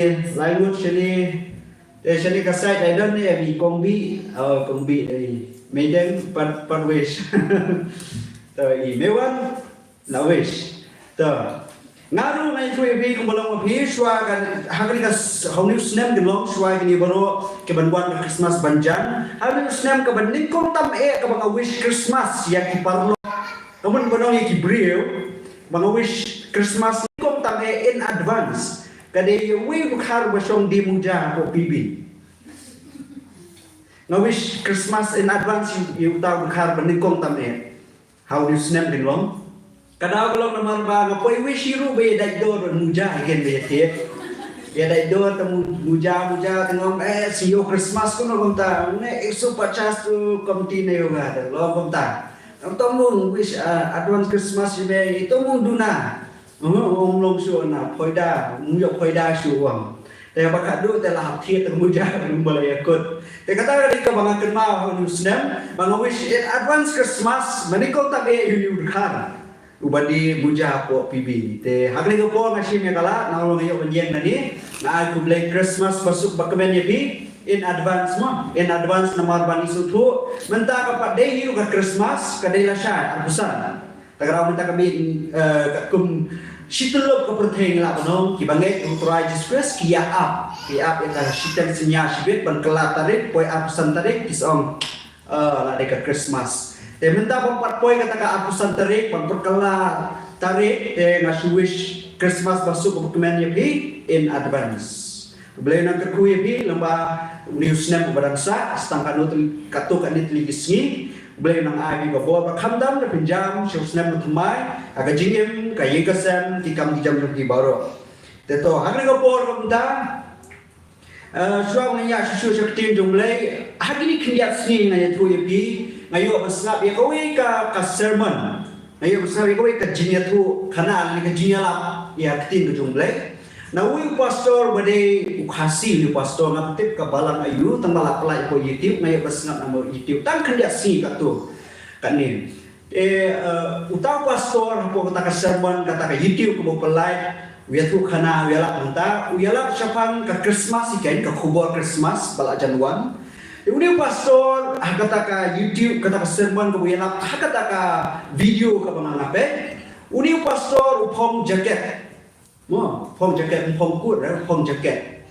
language sini kasai Thailand ni abi kongbi dari Medan Parwes to i mewan lawish to ngaru ngai tu abi kumbalong abi shwa kan hagri kas hauni snem ke long shwa ni baro ke banwan Christmas banjan hauni snem ke banding kom tam ka bang wish Christmas ya ki parlo namun banong ki brio bang wish Christmas kom tam in advance kadai we bukhar basong di muja ko pibi ngawish Christmas in advance you tahu bukhar banding tam how do you snap din long kadang kalau naman ba ngapoy wish you be dai do muja again be te ya dai do ta muja tengong siyo Christmas ko no ta ne super chas tu komti ne yo ga lo kom ta tomung wish advance Christmas be itu mung duna ông long su na poida muyok poida su wang te baka du te la thie te muja boleh ikut te kata dari ke bang kenal anu snam bang wish in advance Christmas menikol tak you kan ubadi muja po pibi te hagli ko po ngasim ya kala na long yo benjeng nani na aku blay Christmas pasuk bakamen ya bi in advance namar bani su tu menta ka day you ka Christmas ka day la sha abusan tagarau minta kami kum shitulok ka pertheng la bano ki bangai utrai Jesus kia up yang shitan senya shibet ban kala tarik poi apusan tarik kisong la deka Christmas te minta pampat poi kata ka apusan tarik ban perkala tarik te ngasuwish Christmas basuk ke kemen yapi in advance boleh nang kerku yapi lamba newsnam badansa stangkan katukan ditligisngi boleh nang abi bawa bakhamdam na pinjam shosnam mutumai aga jingem kaye kasam tikam dijam di baro teto hagre ko por kumta suang nya susu saktin jumlai hagini khiat sni na yathu yapi ngayo basnap ya kowe ka sermon ngayo basnap ya kowe ka jinyatu khana ni ka jinyala ya ktin ko jumlai na wi pastor bade ukhasi ni pastor ngaptip ka balang ayu tangala pelai ko YouTube ngayo basnap na mo YouTube tang khiat sni ka tu kanin utang pastor po kata ka sermon kata ka YouTube ko pelai wiatu khana wiala panta wiala syafang ka Christmas ikain ka khubor Christmas bala Januan uni pastor kata ka YouTube kata ka sermon ko wiala kata ka video ka bangangape uni pastor upom jacket pom jacket pom kut pom jacket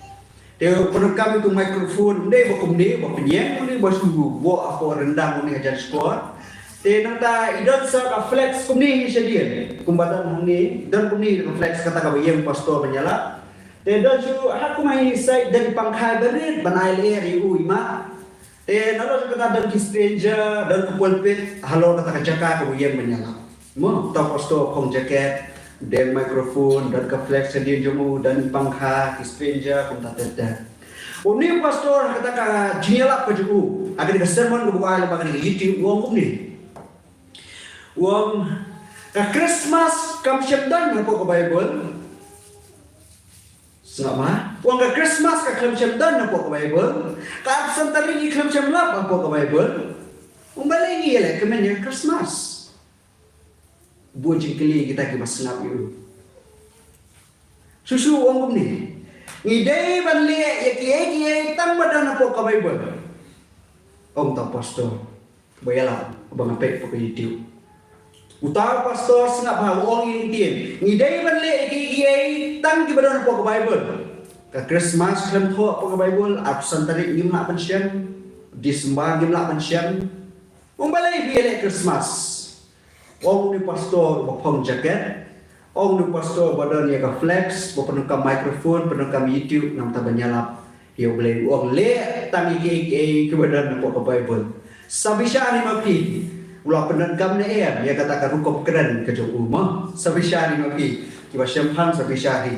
dia penekam itu mikrofon dia bakum dia bapenyeng ni basugu bo apa rendang ni ajar sport te nangta idon sa ka flex kumni sedian kumbadan ni dan kumni flex kata ka bayang pastor menyala te don su aku mai sai dan pangkai berit banai le ri uima te nalo kata dan ki stranger dan ku pulpit halo kata ka jaka ka bayang menyala mo ta pastor pom jacket dan mikrofon dan ke flex sedian jomu dan pangka ki stranger kum ta teda uni pastor kata ka jinyala ka juku agar ka sermon ko buka le bagan YouTube wong kum ni wong ka Christmas kam syamdan po ka Bible sama wong ka Christmas ka kam syamdan po ka Bible ka absent tali ni kam syamlap po ka Bible umbali ni ele kemen Christmas bujing keli kita ki masnap yu susu wong ni ngidai banli ya kiye tang badan po ka Bible om ta pastor bayala abang apek po ka YouTube utar pastor sengap ha wong intien ngidai banli ya kiye tang ki badan po ka Bible ka Christmas klem po ka Bible absen tarik ngimla pensian disembah ngimla pensian umbalai biele Christmas Ong ni pastor bapom jacket, ong ni pastor badan ya ka flex, penungkam mikrofon, penungkam YouTube nam ta banyalap. Ya boleh ong le tangi ke badan na po ka Bible. Sabisya ni mapi, ulah penungkam ne ya katakan rukop keren ke jong umah. Sabisya ni mapi, kiba syampan sabisya ri.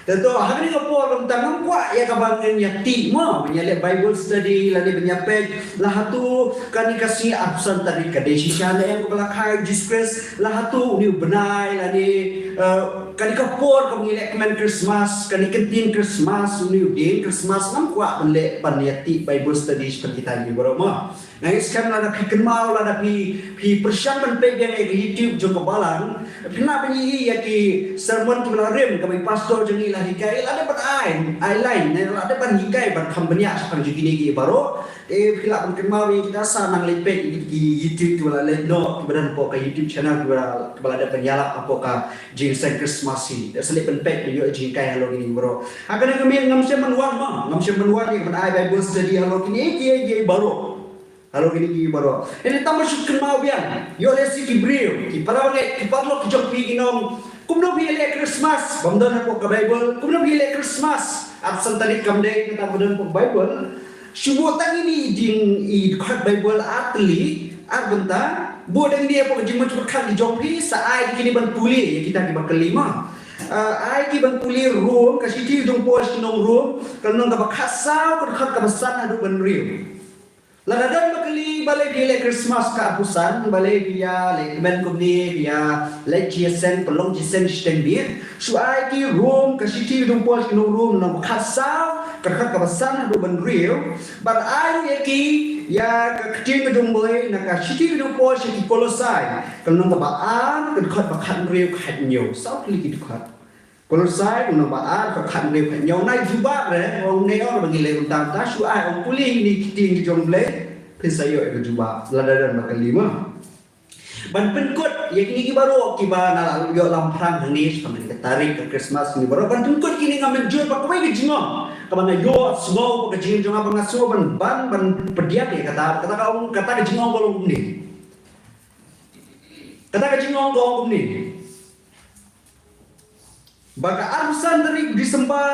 Tentu hari ni ko po tentang kwa Wa ya kabangan ya ti mo menyalek Bible study lani menyapek lah tu kani kasih absen tadi kadesi syana yang kebelakang Jesus lah tu ni benai lani kani kapor kau menyalek kemen Christmas kani kentin Christmas ni din Christmas nam kuat melek paniati Bible study seperti tadi bro mo ngai sekarang lah pi kenal lah pi persiapan pegang ke YouTube jong kebalang pina benyi ya ki sermon kebelarem kami pastor jengi lah hikai lah dapat ai lain lah dapat hikai ban kambenya sekarang juga ni baru pila pun kenal kita sanang lepek di YouTube tu lah no keberan po ke YouTube channel kebala dapat nyala apa ka jing sen Christmas ni selip penpek yo jing kai halo ni bro akan kami ngamse menuan ni ban ai Bible study halo ni ye baru halo gini baru. Ini tambah syukur mau biar. Yo lesi kibril. Kiparawane kiparlo kijok pi ginom. Kumno pi le Christmas. Bamdan ako ka Bible. Kumno pi le Christmas. Absen tadi kamde kita bamdan po Bible. Syubutan ini ding i khat Bible atli arbenta. Bodang dia po jing macam khat di jompi sa ai kini ban puli ya kita ki kelima. Ai ki ban puli room kasih ti jong po sinong room kalau nang ka khasau ka khat ka basan adu ban riu. Ladadan bakali balai dia Christmas ka apusan balai dia kemen kumni dia jisen pelong jisen stembir suai ki room ka city dum pos ki room nam khasau ka basan do ban real but ai ki ya ka kting dum boleh na ka city dum pos ki kolosai kalau nam baan ka khat bakhan real khat nyo sau li ki khat Kolosai untuk baat perkhidmatan mereka. Yang naik jubah le, orang neor bagi le utang tak suai orang pulih ni kiting jom le, pesayo itu jubah. Ladadan bakal lima. Ban penkut yang kini baru kiba nala yo lamprang hanis kami tarik ke Christmas ni baru ban penkut kini ngamen jual pak kau ke jingong. Kamana yo semua ke jingong jangan pengasuh ban pediat ya kata ke jingong kalau ni. Kata ke jingong kalau ni. Baka arusan dari Desember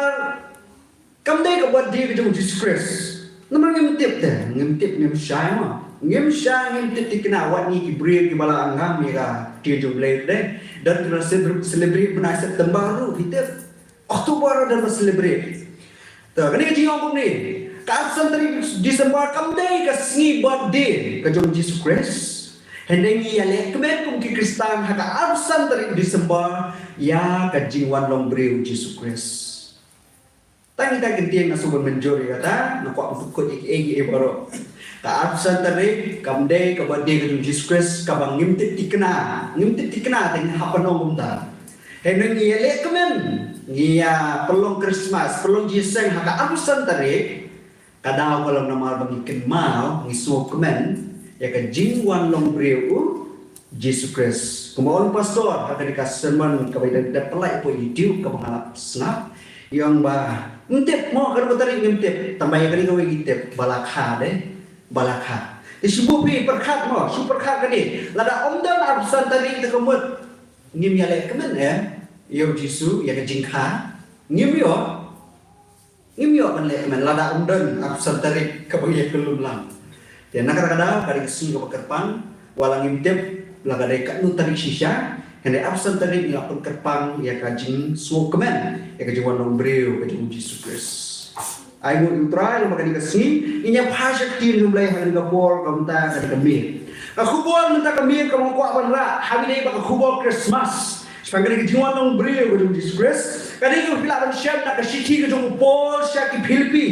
kamdai ka buat dia ke Jesus Christ. Naman ngimtip ngim syai ma. Ngim tikna wat ni ki bri ki bala angam ni ka dia jumlah deh. Dan kita celebrate bulan September ru kita Oktober dan celebrate. Ta kani ji ngom ni. Ka arusan dari Desember kamdai ka sni birthday ke Jesus Christ. Hendengi ya le kemen kum ki Kristen haka arusan dari Desember ya kajingwan long breu Jesus Christ. Tang kita gentiang na subon menjori kata na ko untuk egi baro. Ka arusan dari kamde ka birthday ka Jesus Christ ka bang ngimtit tikna teng hapanong umta. Hendengi ya le kemen ngia pelong Christmas pelong Jesus haka arusan dari kadaw ko lang na bagi kenmal ngisu kemen ya ke jingwan long breu Jesus Christ. Kemudian pastor akan dikasih sermon kepada kita pelai po YouTube ke mengalap snap yang bah ngintip mo kan tadi ngintip tambah yang kali kau ngintip balakha deh balakha. Isu pi perkhat mo super khat kani lada omdan absan tadi kita kemut ngim ya lek kemen ya yo Jesus ya ke jingkha ngim yo kan lek kemen lada omdan absan tadi ke bagi kelum lang. Ya nak kadang-kadang kali kesini ke kerpang walang imtip laga dari kat nu tarik shisha hendak absen tarik ngapun kerpang ya kajing suo kemen ya kajing wanong breu kajing Jesus Christ. Ai mo utrai lo makani kesini inya phasha tin numlai hang ga bor kamta ka kami. Ka khubol menta kami ka mo kwa banra habi dei ba khubol Christmas. Sebagai kajing wanong breu kajing Jesus Christ. Kadi ko pila ban syam na ka shithi kajing pol sya ki Philippi.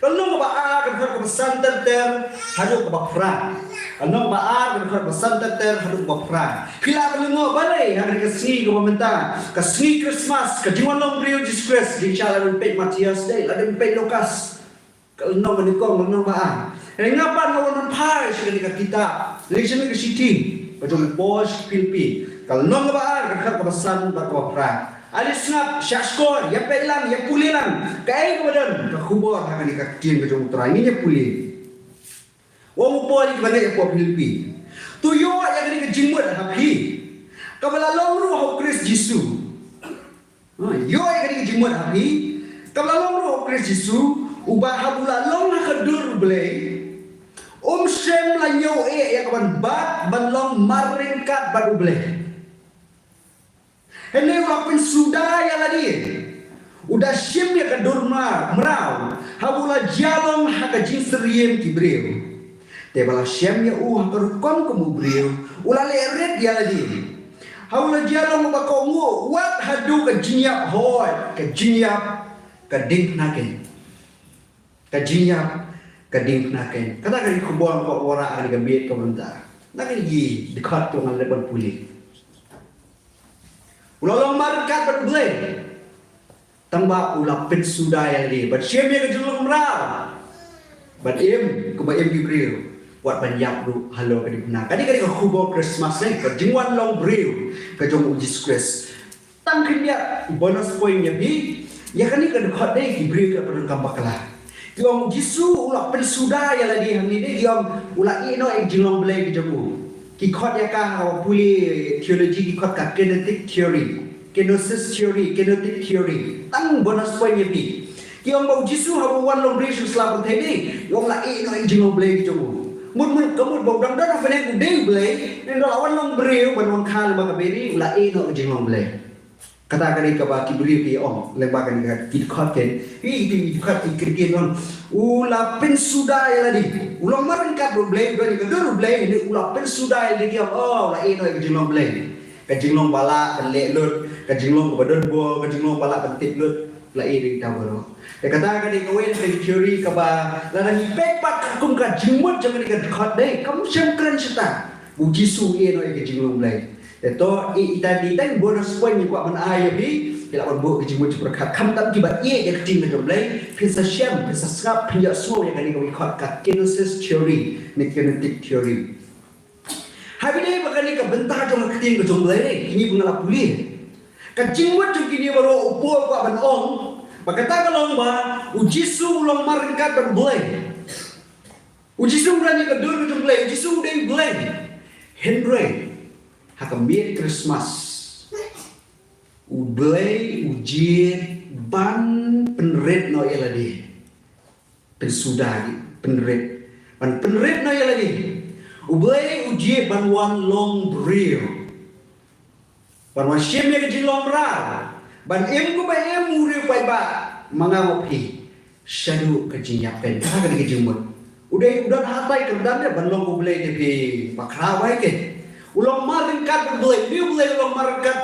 Kalau baar kan kebesan ter haduk bapra. Kalau baar kan kebesan ter haduk bapra. Kila belum balai hari kesini kau minta kesini Christmas kejuan long Rio Jesus Christ di cara pek Matias deh, ada pek Lukas. Kalau menikong kalau baar. Yang ngapa lawan pai sekali kita. Dari sini ke City, macam bos Philippi. Kalau baar kan kebesan bapra. Ali snap syaskor ya pelang ya pulilang kai kemudian ke khubor akan dikakin ke jomutera ini ya puli wong poli kepada ya po Filipi tuyo yang ini ke jimut hapi kabala long ruh Chris Jesu yo yang ini ke jimut hapi kabala long ruh Chris Jesu ubah habula long hadur blay shem la nyo ya kaban bat ban maringkat badu blay. Hendak lapin sudah ya lagi. Udah syemnya ke durma merau. Habula jalong haka jinsriem kibreu. Tebala syemnya hakarukon kemubreu. Ula leret dia lagi. Habula jalong bakongu wat hadu ke jinyap hoy. Ke jinyap ke ding naken. Ke jinyap ke ding naken. Kata kali kubuang kok ora ari gambit ke bentar. Naken yi dekat tu ngan leban pulih. Ulang markat berbelai. Tamba ulah pensudai ali. But syemnya ke jelung merau. But kuba Gibril. Buat banyak lu halo ke dibuna. Kadi ke kubo Christmas ni. Ke jingwan long bril. Ke jong uji squares. Tangkin dia bonus point ya bi. Ya kan ni ke dekat deh Gibril ke penungkam bakalah. Kiong Jisu ulah pensudai ali hamni deh. Kiong ulah ino jingong belai ke jemu. Kikot ya kah puli teologi kikot kah kinetic theory, kenosis theory, kinetic theory. Tang bonus point ya bi. Kiong bau Jisu habu wan long bridge selapun tadi. Yong la no jingong belai ke jemu. Mun kamut bau dang dang apa ni gudeng belai. Nendo lawan long bridge ban wan kal ba kaberi la no jingong belai. Kata kali ke baki beri pi om lebakan kikot ken. Hi kikot ikirkin on. Ula pensudai lagi. Ulang marin kat belai beri kedur belai ni ula pensudai lagi oh la no jingong belai. Kajinglong bala kan lut, kajinglong badon bo, kajinglong bala kan tip lut la iri tawaro. Kata kali kawen ke teori ka ba la ni pepat kum ka jingmut jangan ka khot dei kamu sangkran sita. Bu Jisu no kajinglong belai. Eto tadi tang bonus point ni kuat man ayo bi bila on bo kajinmut berkat kam tam kiba ye ya kajing ka belai pisa syam pisa skap pinja so yang kali kau khot ka kenosis theory ni kinetic theory. Habis bagani ka bentar jong keting ke jong belai ini pengalap pulih. Kajing wat jong kini baru upol kuat ban ong. Bagata kalong ba ujisu long markat ban belai. Ujisu berani ke dur ke jong belai, ujisu dei belai. Henry hakambit Christmas. Ubelai ujian ban penret no eladi. Pensudagi penret. Ban penret no eladi. Ubelai ujian ban wan long bril. Ban wan syemnya ke jilong ra. Ban ko ba muri ba mangamopi. Syadu ke jinyapen. Kata ke jimut. Udah hatai ke dan ban long ubelai de pi bakrawai ke. Ulang marin kat ubelai. Dia ubelai ulang marin kat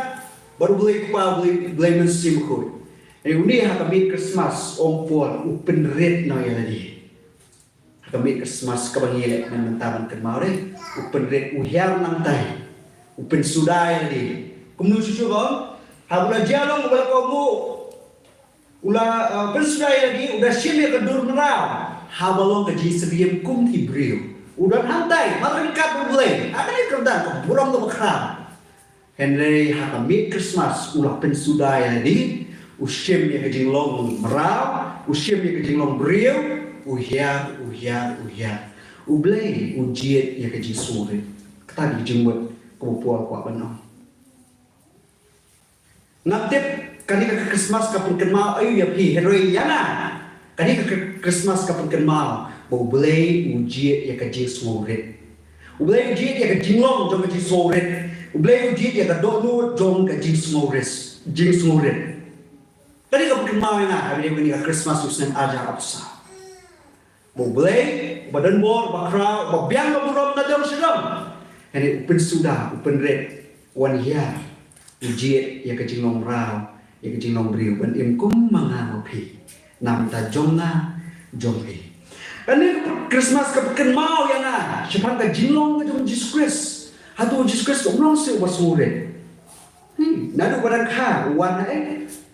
baru boleh kupa boleh mensim ko. Ini hakamit Christmas ompol open rate na yaladi. Hakamit Christmas kabangile mentaban kemare open rate uhyar nang tai. Open sudai yaladi. Kumnu susu ko habula jalong ubal ko mo ula open sudai yaladi udah syemya kedur merau. Habalong ke jisriem kum Gibril. Udah hantai marin kat boleh. Akan ikerdan burang ke bakram. Henry hakamit Christmas ulah pensudai di usyem ya kejinglong merau usyem ya kejinglong beriu uhyar ublay ujiet ya kejisuri tadi jembut kepupual kuat benar ngatip kali ke Christmas kapun kenmal ayu ya pi Henry yana kali ke Christmas kapun kenmal bau blay ujiet ya kejisuri ublay ujiet ya kejinglong jong kejisuri Ublay ujiet ya kadok lu jom ke jing smoris. Tadi kau kenal na, hari ini Christmas usen aja apa sah. Ublay badan bor bakra babiang baburom na jom sedam. Ini open sudah open red one year ujiet ya ke jing long rau ya ke jing long briu ban imkum mangamopi. Nam ta jom na jom he. Ini Christmas kepekan mau ya na. Siapa ke jing long ke jom Jesus Christ. Hatu Jesus Christ umrong si ubasure. Nadu badan ka wana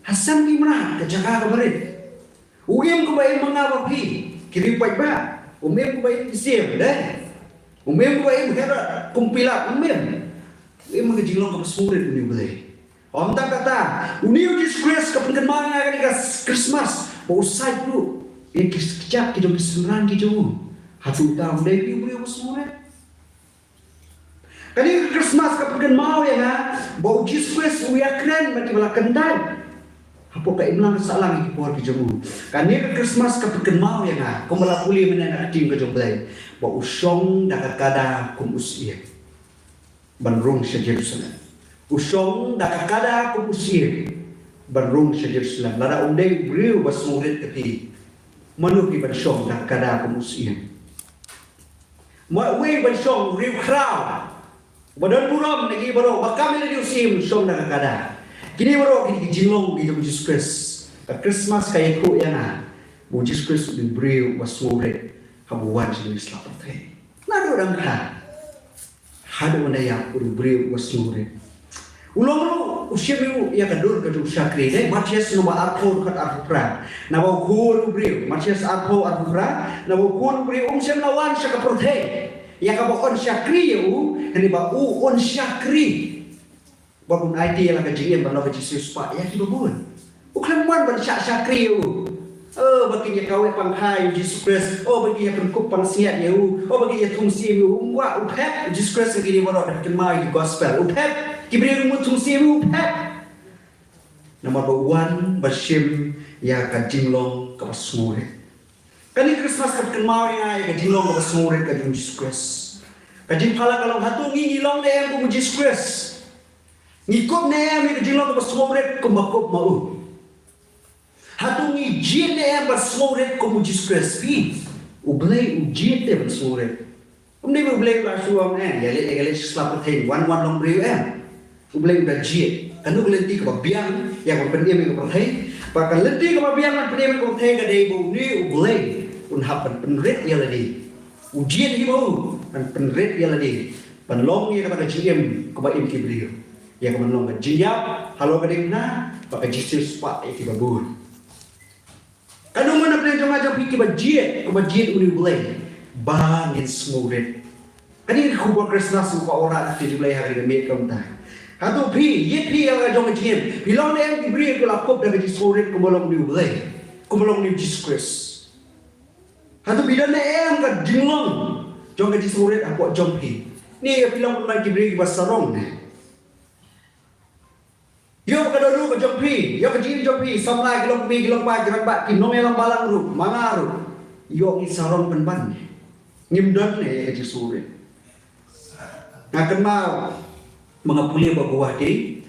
Hasan Imran ke Jakarta barit. Uim ko ba mga pi kiripat ba? Umim ko ba isip deh. Umim ko ba hera kumpila umim. Mga jilong ka basure ni bulay. Om ta kata, uniu Jesus Christ ka pengkeman nga ka Christmas. Ba usay bro. Kicap ki jom kesenran ki jom. Hatu ta umday pi bro basure. Kali Christmas kapag mau ya nga, bau Jesus Christ uyakren bagi bala kentai. Hapo ka imlang salang ikipor ki jamu. Kani Christmas kapag mau ya nga, kumala puli menena tim ka jomblay. Bau usyong dakakada kum usiye. Banrung sa Jerusalem. Usyong dakakada kum usiye. Banrung sa Jerusalem. Lada unday beriu basurit kati. Manu ki bansong na kada kumusiyan. Maway bansong riu crowd. Badan buram nagi baro bakami na diusim song na kada. Kini baro kini jinglong di Jesus Christ. Christmas kaya ko yana. Jesus Christ di beriu basurit kabuan sa Islam patay. Nado dang ka. Hado mandaya uri beriu basurit. Ulong usia miu ia kadur kadu syakri dai Matias no arpo kat arpra na ba kur brio Matias arpo arpra na ba kur brio sem lawan sa kaprothe ia ka ba on syakri u ni ba on syakri ba pun idea la ka jingem ba no Jesus pa ia ki babun uklam man ban syakri u bagi dia kawe panghai Jesus Christ bagi dia pengkup pangsiat u bagi dia tungsi u wa upep Jesus Christ gini ba dak kemai gospel upep Kibri rumut tungsimu pep. Nama bawan bersim ya kajinglong kabasmure. Kani Christmas kat kenmau ya kajinglong kabasmure kajing Jesus Christ. Kajing pala kalau hatu ngilong ne yang ku Jesus Christ. Ngikop ne yang kajinglong kabasmure kumbakop mau. Hatu ngijin ne yang basmure ku Jesus Christ. Pi ublay ujit ne basmure. Umne ublay la suam ne ya le selap ten wan long brio Ublay udah jie, kan lenti ke babiang yang berpendiam ke perthai, bahkan lenti ke babiang yang berpendiam ke perthai ke dai bu ni ublay unhapan penret ya ladi, ujian hibu dan penret ya ladi, penlong ya kata jiem ke baim kibriu, ya ke penlong ke jiap, halo ke dingna, pakai Jesus pak ya kibabur. Kadang mana pernah jangan pikir ke bajiet uni ublay, bangin smuret. Kan ini kubur Kristus suka orang di ublay hari ini mereka entah. Hatu pi, ye pi yang ajong jiem. Bilang dia yang diberi ke lapop dari disoret ke bolong di ulay, ke bolong di Jesus Christ. Hatu bilang dia yang ke jinglong, jong ke disoret aku jong pi. Ni bilang pun diberi ke basarong. Yo ke dulu ke jong pi, yo ke jim jong pi, sampai gilong pi gilong pa gerak ba kinom yang balang ru, mangaru. Yo ni sarong penban. Ngimdan ne ke disoret. Ngaken mau mga puli baguah di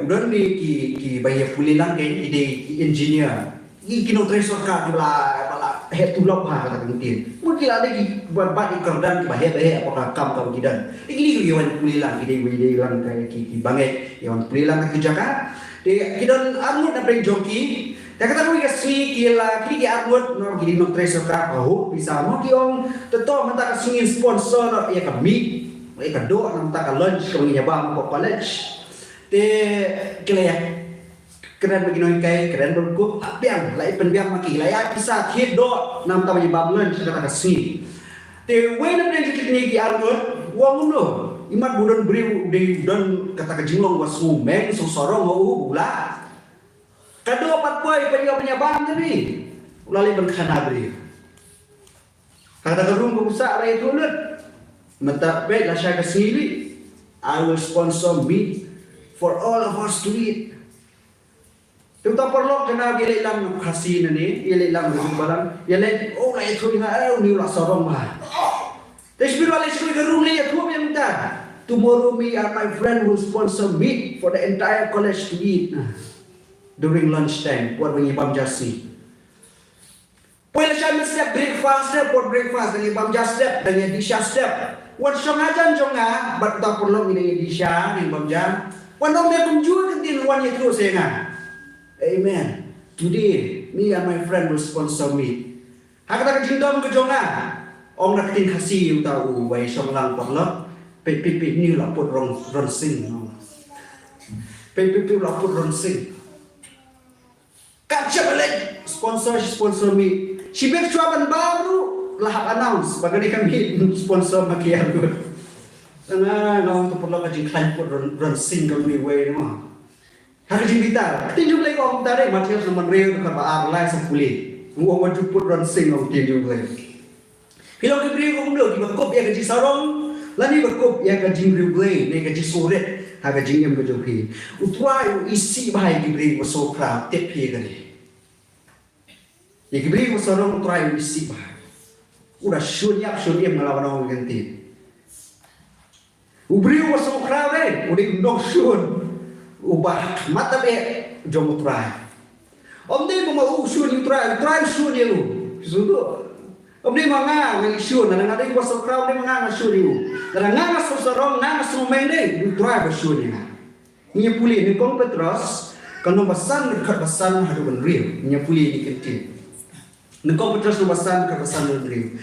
udah ni ki bayar puli lang kan ide engineer ki kino tresor ka bala het tulap ha kata kemudian mungkin ada ki buat ikardan ki bahaya apakah kam kau kidan iki yawan puli lang ide lang kayak ki banget yawan puli lang ke Jakarta de kidan amut na pre joki ya kata ko kasi kila ki amut no ki no tresor ka ho bisa mo ki ong teto menta ka singin sponsor ya kami mereka doa nak tak lunch kami nyabang ke college. Kira keren begini kai keren berku apiang lai penbiang maki lai bisa hit doa nam tak nyabang lunch kata kasih. When nak jadi ni ki arut wang no imat budan beri di dan kata kejinglong wasu meng sorong mau bula. Kado pat boy penyabang tadi ulali berkhana beri. Kata kerung kusa lai tulut. Mata baik lah saya kesini. I will sponsor meat for all of us to eat. Kita perlu kena bila ilang kasih ni, bila ilang balang, bila oh lah itu ni lah sorong mah. Tapi bila itu kerung ni itu yang minta. Tomorrow me and my friend will sponsor meat for the entire college to eat during lunchtime. Buat mengibam jasi. Pwede siya step breakfast step for breakfast dengan ibam step dengan disha step. Wan songajan jonga bat ta perlu ini disha dengan ibam jam. Wan dong dia kunjung din wan itu senga. Amen. Today me and my friend will sponsor me. Hakata kejindom ke jonga. Ong nak tin kasih tahu wai song lang perlu. Pe ni la put ron sing. Pe la put ron sing. Kaca balik sponsor me. Si Bek Cuaban baru lahap announce bagaimana kami sponsor makian tu. Tengah ngau tu perlu kaji klaim pun run sing kami way mah. Hak kaji bitar. Tinjau lagi orang tarik macam sama real dekat baar lai sepuluh. Ngau maju pun run sing ngau tinjau lagi. Hilang kebiri ngau mulu di berkop ya kaji sarong. Lani berkop ya kaji beri ni kaji soret. Hak kaji yang berjopi. Utrai isi bahaya kebiri bersokra tepi kali. Yang beri masalah utrai isi bah, udah sunyap melawan orang ganti. Uberi masalah kerana, udah ndong sun, ubah mata be jom try. Om ni mau usul ni try usul dia lu. Sudah. Om ni manga ngai usul, nang ada kuasa crowd ni manga usul dia. Nang nganga sorong nganga sumeng ni try usul dia. Ni puli ni kong Petros, kalau basan dekat basan hadu benril, ni puli ni kentin. Ni kong Petros no basan dekat basan benril.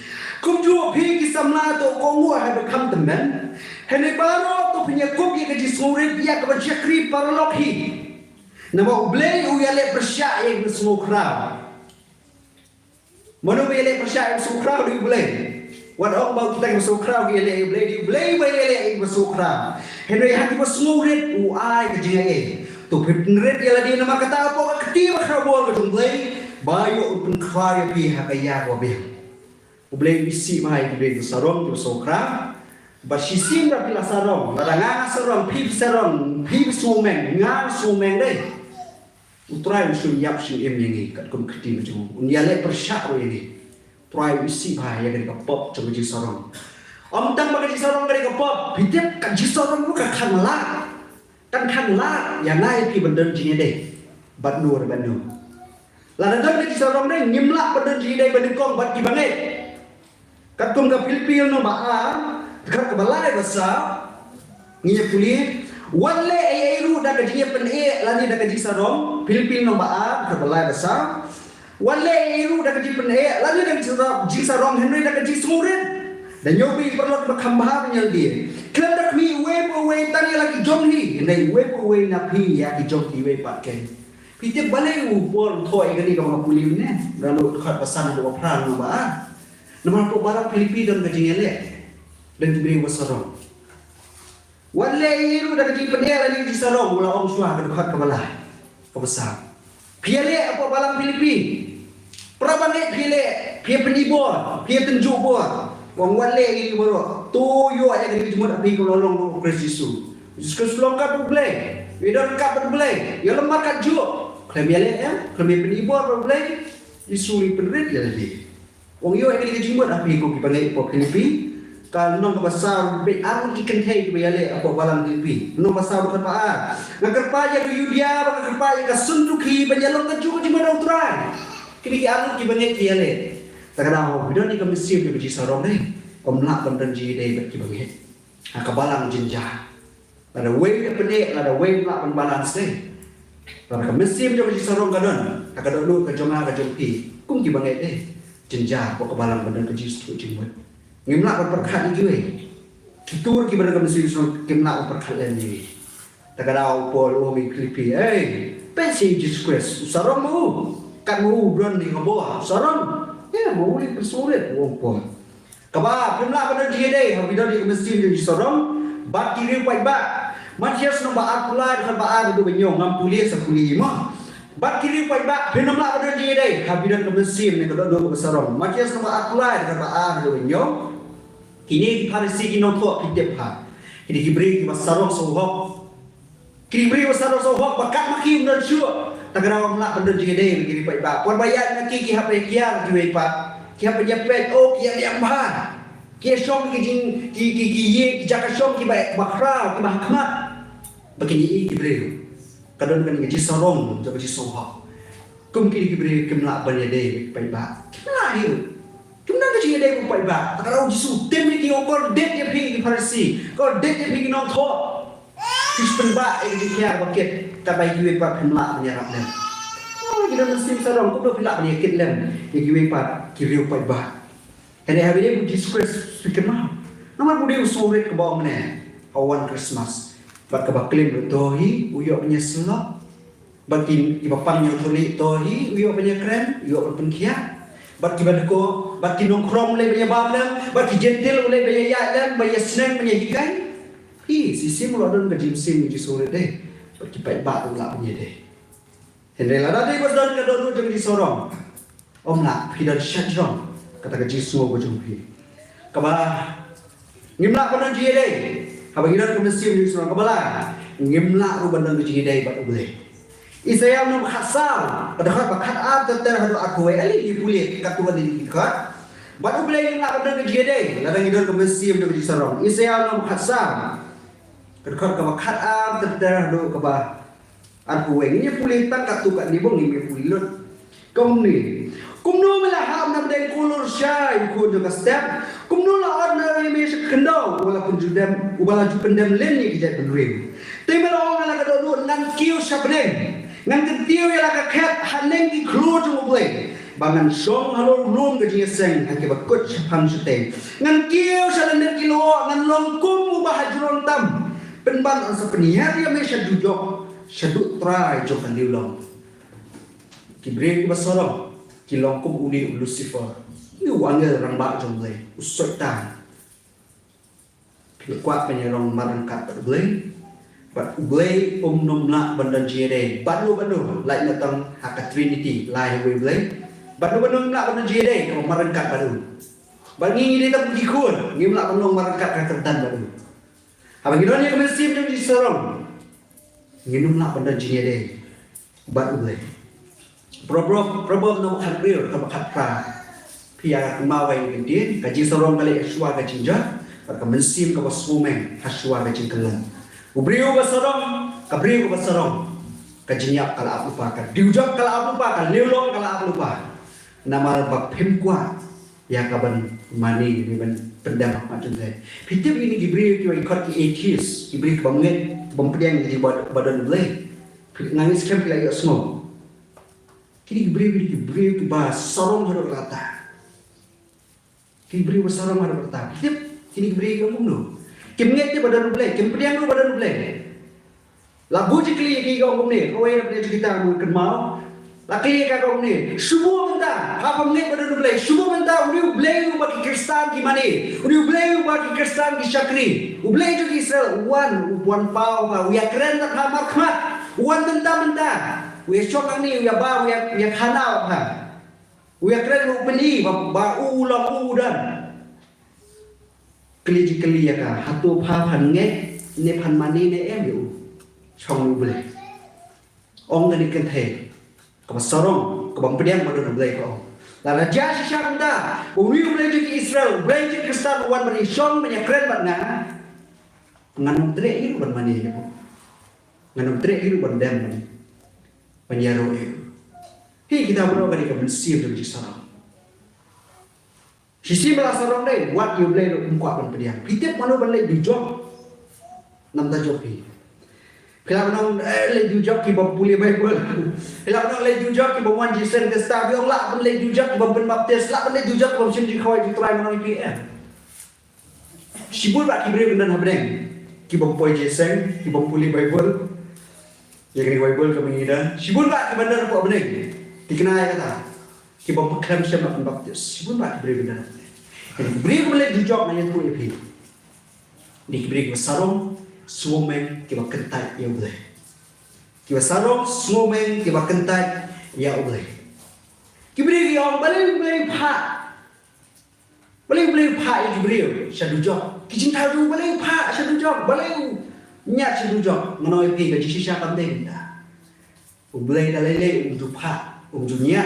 Kum jua pi kisamla to kong wa hadu kam temen. Hene baro to punya kok ye kaji sore dia ke bakri parlok hi. Nama ublei uyale persya yang semua crowd. Mana uyale persya yang semua crowd di ublei. Wan orang bau kita yang semua crowd uyale ublei di ublei uyale yang semua crowd. Hene hati pas murid uai kejai. Tu penret ialah dia nama kata apa ketia khabol ke ublei. Bayu pun khaya pi hakaya wabe. Ublei bisi mai ublei sarong tu semua crowd. Basisim dah pila sarong, ladang sarong, pip sarong, pip sumeng, ngang sumeng deh. Utrai usul yap si em yang ini kat kum ketim macam, uniale persyak ini. Utrai usi bahaya dari kapop coba ji sarong. Om tang bagai ji sarong dari kapop, bidep kan ji sarong bukan kan lah, yang naik pi benden ji deh, bat nur. Ladang ji sarong deh nyimlak benden ji deh benden kong bat ki banget. Kat kum ke Filipina no baar. Dekat kebalai besar, nginya puli, wale airu dah kajinya penai, lani dah kaji sarong, Filipin nombor A kebalai besar, wale airu dah kaji penai, lani dah kaji sarong, Henry dah kaji semurid, dan nyobi perlu berkambah menyal dia. Kalau dah mi web away tanya lagi jom ni, Henry web away napi ya ki jom ki web pakai. Kita balai upor toy kali kau puli ni, lalu dekat pesan ada peran nombor A, nombor barang Filipin dan kajinya le. Dan diberi wasarong. Walai iru dah kaji penel lagi di sarong mula om suah ke dekat kebalai kebesar. Piale apa balang Filipin. Perabang piale, pia penibor, pia tenjuk bor. Wang walai ini baru. Tu yo aja dari jumut api ke lolong Kristus. Yesus longkap boleh. Widon kap boleh. Ya lemah kat juk. Kalau piale ya, kalau penibor boleh. Yesus penrit ya tadi. Wang yo aja dari jumut api ke kipangai po Filipin. Kalau nong bahasa betul ikan hei bayale apa balang tipi nong bahasa bukan apa ngakerpa ya Yudia ngakerpa ya kasunduki banyak ke juga di mana utrai kini ki ki banyak bayale takana ho bidon ni kami siap di sarong ni komlak bandan ji dei bet ki banyak akabalang jinja ada way pendek ada way nak balance dei kalau kami siap di sarong kadon takada lu ke jonga ke jompi kum ki banyak dei jinja ko kabalang bandan ke ji stu jimut ngimlak berkat ni gue. Kitur ki beragam mesti ngimlak berkat ni. Takadau pol o mi klipi. Pensi Jesus Christ. Sarong mo. Kan mo bron ni ngabo. Sarong. Ya mo ni persulit o pol. Kaba ngimlak pada dia deh. Habis dia mesti jadi sarong. Bat kiri pai bat. Matias nombor akula dengan baar itu benyong ngampuli sepuli mah. Bat kiri pai bat. Ngimlak pada dia deh. Habis dia mesti ni kedua dua sarong. Matias nombor akula dengan baar itu benyong. Kini Parisi kini nontok pidep ha. Kini kibri basarong sohok. Kini beri basarong sohok bakat maki benar syuk. Tagaraw melak benar jigede kini pai ba. Puan bayar nak ki hape kiang ki pa. Ki hape japet oh ki yang bah. Ki syong ki jing ki ye ki jaka syong ki bakra ki mahkamat. Begini ki beri. Kadon kan ki sarong jadi sohok. Kum kini kibri kemlak banyade pai ba. Kemlak hiu. Kemana kerja dia pun pai ba. Kalau Yesus tem ni okor det dia pergi Farisi. Kalau det dia pergi nong thok. Kristen ba yang dia baket tabai kiwe pa pemlak menyerap lem. Oh kita mesti sarong ko do pilak penyakit lem. Yang kiwe pa kiriu pai ba. Hari hari dia Yesus Kristus fikir mah. Nama bude usore ke bawah mana? Awan Christmas. Bak ke baklim tohi uyok penyesela. Bakin ibapang yang tuli tohi uyok penyekren, uyok penkia. Bagi badko, bagi nongkrong le banyak bablam, bagi gentil le banyak yalam, banyak senang banyak hikai. Sisi mula don bagi musim di sore deh, bagi baik batu lah punya deh. Hendela tadi berdon ke donu jadi sorong. Om nak hidan syajron kata gaji semua bojongpi. Kabah ngimlak bandang ji deh. Kabah hidan ke musim di sorong kabala. Ngimlak ru bandang ji deh bat boleh. Isaya nom khasal padahal bakat ater hadu aku ali dipulit katuan di ikat batu belai nak pada ke jede ladang idor ke mesim de di sarong Isaya nom khasal kedekar ke bakat ater hadu ke ba Aku wengnya pulih tangkat tu kat ni bong ni pulut. Kau ni. Kumno mala ham nam den kulur syai ku juga step. Kumno la ordinary me sekendau wala pun judem wala ju pendem len ni kijat pendrim. Tapi mala orang la kadot nan kiu sabneng. Ngan ketiu ya la ka khat haneng ki kru tu boleh. Bangan song halo room ke dia seng hang ke bakut pan suteng. Ngan kiu salander kilo ngan longkum ubah hajron tam. Penban on sepeniar dia me syadujok. Syaduk try jokan diulong. Kibrek basorong. Kilongkum uni Lucifer. Ini wangal orang bak jomlay. Usoi tan. Kuat penyerong marangkat berblay. Bat ublay nom nak benda jere. Banu lai natang hak Trinity lai blay. Banu nak benda jere kalau marangkat baru. Bat ngi dia tak dikun. Ngi nak benda marangkat kertan baru. Abang kita ni kami sim jadi serong. Ngi nak benda jere. Bat ublay. Problem no hadir ke bakat pra pia kumawai gentin kaji sorong kali aswa ka jinja ka mensim ka basumeng aswa ka jingkelan ubriu basorong kabriu basorong kajinyap kala apupa ka diujak kala apupa ka liulong kala apupa nama bak pemkwa ya kaban mani ni ban pendam macam tu pitip ini gibriu ki ikut ki atheist gibriu banget bompediang di badan blay ngangis kem lagi semua. Kini beri bahas sarong harus rata. Kini beri bersarong harus rata. Kini beri kamu nu. Kim nget dia badan rublek, kim pediang lu badan rublek. Lagu jikli ki kamu ni, kau yang punya cerita mu kenal. Laki kamu ni, semua benda, apa nget badan rublek, semua benda uni ublek bagi Kristen ki mana, uni ublek bagi Kristen ki Syakri, ublek juga Israel, uan pau, uya keren tak hamar kmat, uan benda. Uya cokang ni uya ba uya kanau ha. Uya keren lu peni ba ulang udan. Keli ya ka hatu pha phan nge ne phan mani ne em yu. Chong lu ble. Ong ni kan the. Ka sarong ka bang pediang ba do ble ko. La la ja si shamda. Uri ble ji Israel, ble ji Kristen wan bani shong menya keren ba na. Nganum tre hiru ban mani ya. Nganum tre hiru ban dem mani. Penyaro itu. Hei kita berdoa kepada bersih dari sarang. Sisi belah sarang deh. Buat you boleh umkuat penpediang. Kita mana boleh dijok. Nampak joki. Kalau orang boleh dijok kita boleh Bible. Kalau orang boleh dijok kita bawa Jason ke staff. Yang lah boleh dijok kita bawa baptis. Lah boleh dijok kita bawa sini kawai kita try mana IPM. Sibuk tak kita beri benda habeng. Kita bawa Jason. Kita bawa Bible. Yang ini Bible kami ida. Sibun tak kebenaran apa benar? Dikenal kata. Kita berklaim siapa pun baptis. Sibun tak beri benar. Jadi beri boleh dijawab nanya tu epi. Ni beri sarong suameng kita kentai ya boleh. Kita sarong suameng kita kentai ya boleh. Kita beri yang boleh pak. Boleh pak yang beri. Saya dijawab. Kita tahu boleh pak. Saya dijawab boleh. Nyat sedujok menoi pi gaji sisa penting dah. Ublay dalai umjupa, umjunya,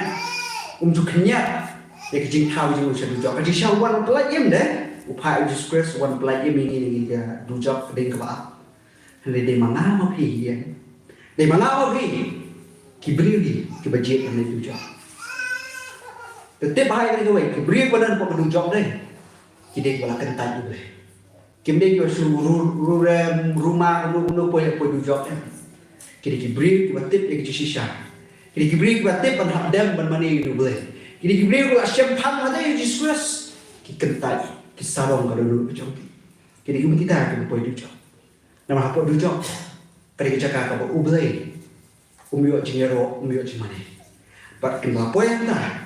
umjuknya. Ya kecing tahu je sedujok. Gaji syawan pelayim deh. Upai Yesus Kristus wan pelayim ini dia dujok kedeng kebab. Hele de mangama pi ya. De mangama pi. Kibri di kibajit hele dujok. Tetep bahaya ni kowe. Kibri badan pok dujok deh. Kidek bala kentai boleh. Kimdek yo seluruh rumah unu poya dujok kan. Kini kibri batip yang sisa. Kini kibri batip ban habdam ban mani itu boleh. Kini kibri ko asyam phan ada Yesus ki kentai ki sarong kada dulu dujok. Kini kita akan poya dujok. Nama apa dujok? Kini kita ka ko ublay. Umyo jingero umyo jimane. Pat kin ba poya ta.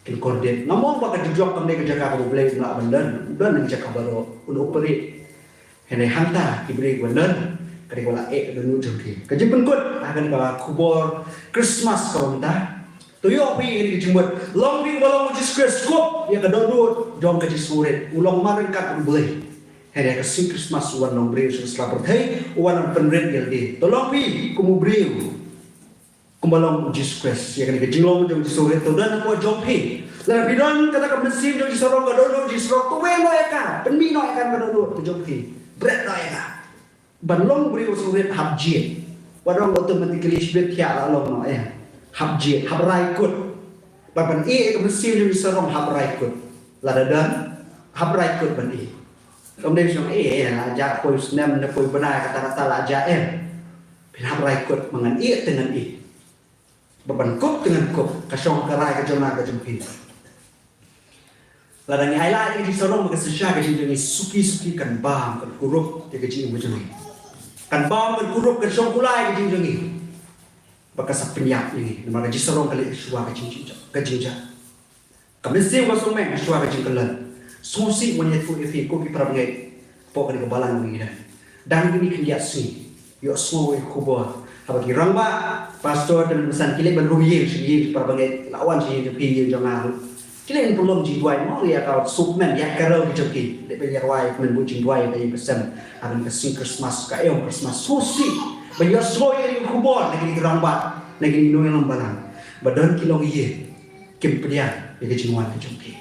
Kin kondet ngomong ba ka dujok pang ka ka ublay na bandan. Dan nang jaka baro uno peri. Henai hanta diberi gulan kali kola dulu jengki. Kaji pengkut akan bawa kubur Christmas kalau minta. Tuyo pi ini dijemput. Long pi balong uji Christmas kop ya kedodot jong kaji surit. Ulang marengkat boleh. Henai kasih Christmas uan long beri setelah berthai uan penrit yaldi. Tolong pi kumu beri. Kumbalong uji Christmas ya kan kaji long jong uji surit. Tudan aku jong pi. Lalu bidon kata kemesim jong uji sorong kedodot uji sorong tuwe no eka. Penmi no eka kedodot jong pi. Berat lah ya. Banlong beri usulit habjit. Wadong automatically sebet tiak along no hab jet hab raikut ban e mesin ni serong hab raikut lada dan hab raikut ban e kemudian song aja koi senam na koi benar kata-kata aja pin hab raikut mangan e dengan e ban kup dengan kup kasong karai ka jona ka jumpi lada ni highlight di serong ka sesya ka jing suki kan bam kan kurup te ka jing macam ni kan bam kan kurup kan song kulai ka jing ni baka sa penyak ni nama ka jisorong kali suwa ka jing ka jing ja kami sing wasong meng suwa ka jing kelan susi monyet fu efi ko ki pra ngai po ka ni balang ni dan ini kendia si yo so e kubo haba ki rangba pastor dan pesan kile ban ruye si pra ngai lawan si je pi je ngal kile belum ji duai mo ya ka supmen ya karo ki joki de pe ya wai men bu ji duai de pesan akan ke sing Christmas ka eu Christmas susi ba yo so e kubo ni rangba ni no yang balang badan kilong ye kem pedia ye ke jingwan ke joki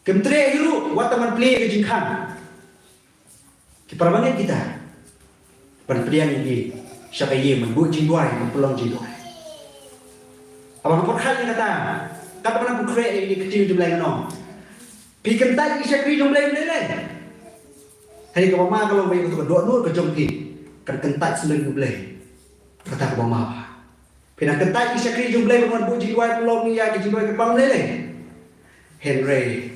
kem tre hiru wataman play ke jingkan ki parabangan kita pan pedia ni siapa ye men bu jingwai men pelong jingwai abang apa kali kata pernah bukre ini kecil jumlah no pi kentai ki sekri jumlah ni le hari ke mama kalau bayi tu dua nur ke jongki kan kentai seleng jumlah kata ke mama pina kentai ki sekri jumlah men bu jingwai pelong ni ya ki jingwai ke pang le Henry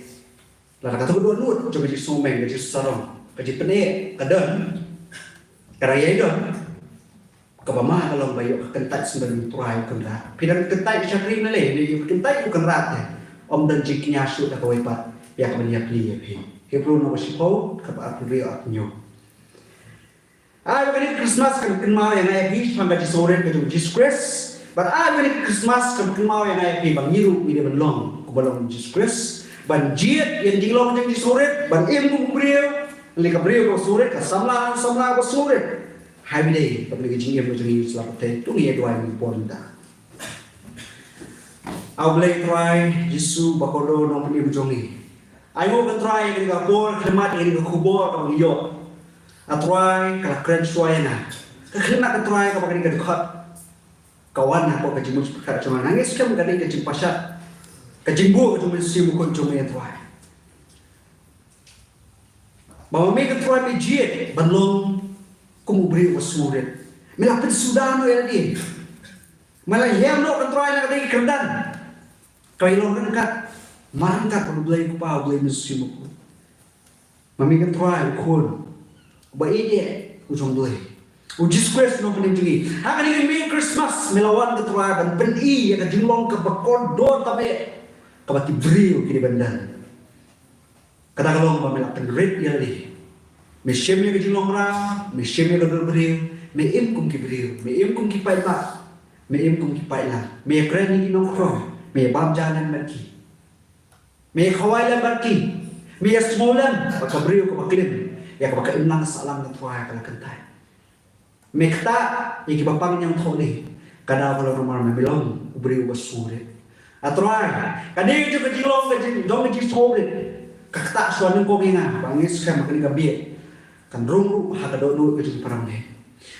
la kata dua nur coba ji someng ke ji sarong ke ji pene kadan karaya itu ke mama kalau bayi kentai seleng tuai kendra pina kentai ki sekri le ni kentai bukan rat om dan jiknya su dah kau ipat ya ke dia pli he hebru no sipo ke ba pli atnyo I when Christmas kan mau yang ai bi sampai di sore ke Jesus Christ but I when Christmas kan mau yang ai bi bang yiru mi de long ko balong Jesus Christ ban jiet yang jinglong yang di sore ban em ku brio li ka brio ko sore ka samla ko sore hai bi dei pa li jing em jing selap te tu ni dua ni ponda au blai try Yesu bakodo no puni bujongi ai mo kan try ni ka bor khmat ni ka kubo ka yo a try ka kren suayana ka khna ka try ka bakani ka dekat kawan apa ka jimus ka cuma nangis kam ka ni ka jimpasat ka jimbu ka cuma simu kon cuma ya try bawa me ka try me jiet banlong kumu beri wasuret melapit sudano ya dia malah yang no kan try na ka ni kerdan kailong kan kat marangkat pun belai kupa belai musim aku mami kan try kun ba ide ujung belai ujis Christ no pening jingi akan ini me Christmas melawan ke try ban ben i ya jinglong ke bakon do tabe ka bati brio kini bandan kada kalong ba melak red ya li me shemye ke jinglong ra me shemye ke brio me im kum ki brio me im kum ki pai ba me im kum ki pai la me kren ni no kro me bam jalan marki me khawailan marki me smolan bakabriyo ko baklim ya ko bakaimlang salam na tuwa kala kantai me kta iki bapang nyang thone kada ko nomar me bilong ubriyo basure atrai kadi ju ke jilong ke dong ke sore kakta suan ko ginga bangis ka makani gabi kan rung ha ka do ke ju parang ne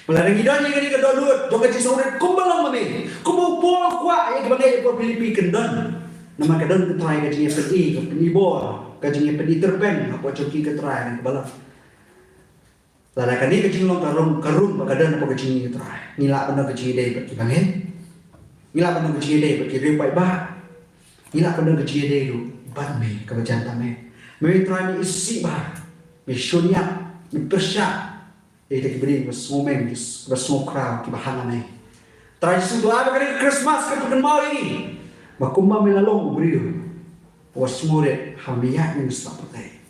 Malarang idon yang ini kedua dua, joget di sore kumbalang mami, kumbang pol kuat yang kebangai por Filipi kendon, nama kedon ketrai kajinya pedi, penibor, kajinya pedi terpen, apa coki ketrai yang kebalang. Lalakan ini kajing long karung bakadan apa kajing ketrai, nilak benda kajing deh pergi bangen, nilak benda kajing deh pergi ribai bah, nilak benda kajing deh lu ban me kebajan tame, me trai ni isi bah, me shonya, me persyak. Kita kiberi bersumen bersukra ki bahana nai. Tradisi doa kali Christmas kan bukan mau ini. Makumba melalong beriu. Wasmure hamiya ni sapatai.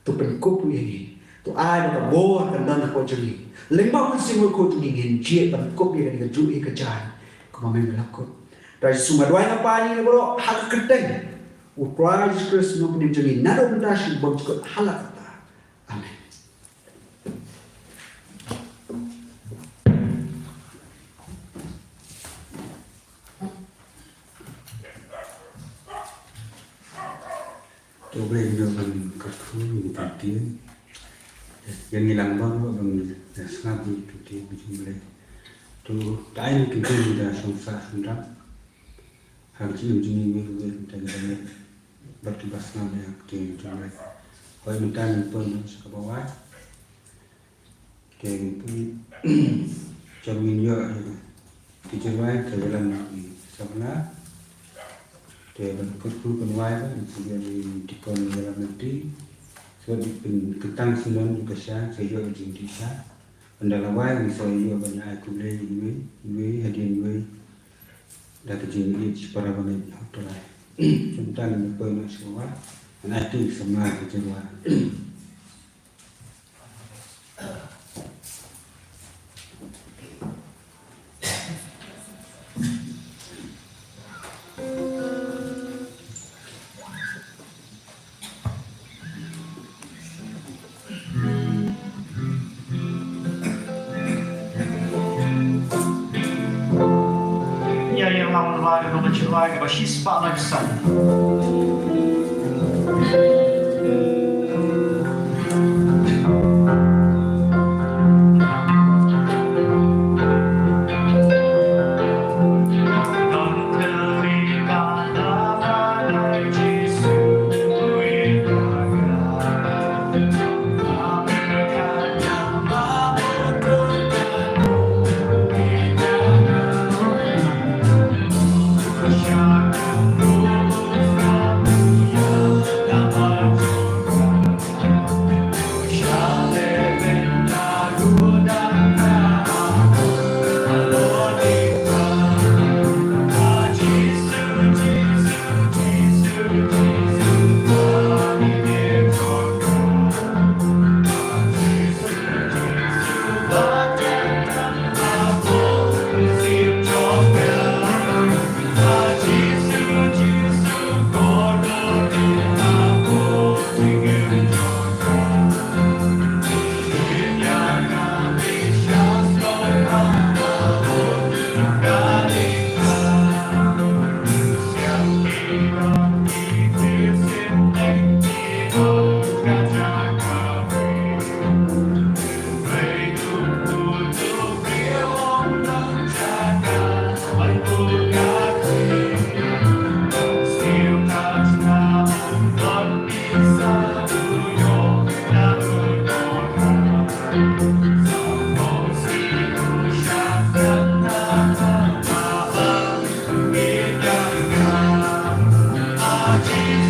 Tu penkup ini. Tu ada ka bor kan dan ko jeli. Lemba mun simu ko tu ngin je penkup ni kan jui ke jan. Kuma melakut. Tradisi suma doa apa ni bro hak keteng. Tradisi Christmas no penjeli nado bendashi bom ko halak. Amin. Coba dengan kartu tadi yang hilang baru bang sangat itu dia bikin boleh tu tai tu tu dah sangsa sendap hang ci ujung ni we kita kita bertugas nama yang ke tu kau minta ni pun ke bawah ke pun cermin yo ke cermin ke dalam sana ke berikut pun wai juga di kon dalam nanti so di ketang silon juga sah saya ujung di sah pendalawai misalnya juga banyak aku boleh ini hadiah ini dah kecil ini para banyak hotel contoh ni pun semua nanti semua kecewa yang lawan nomor cerai ke basis pak lagi sana. Jesus.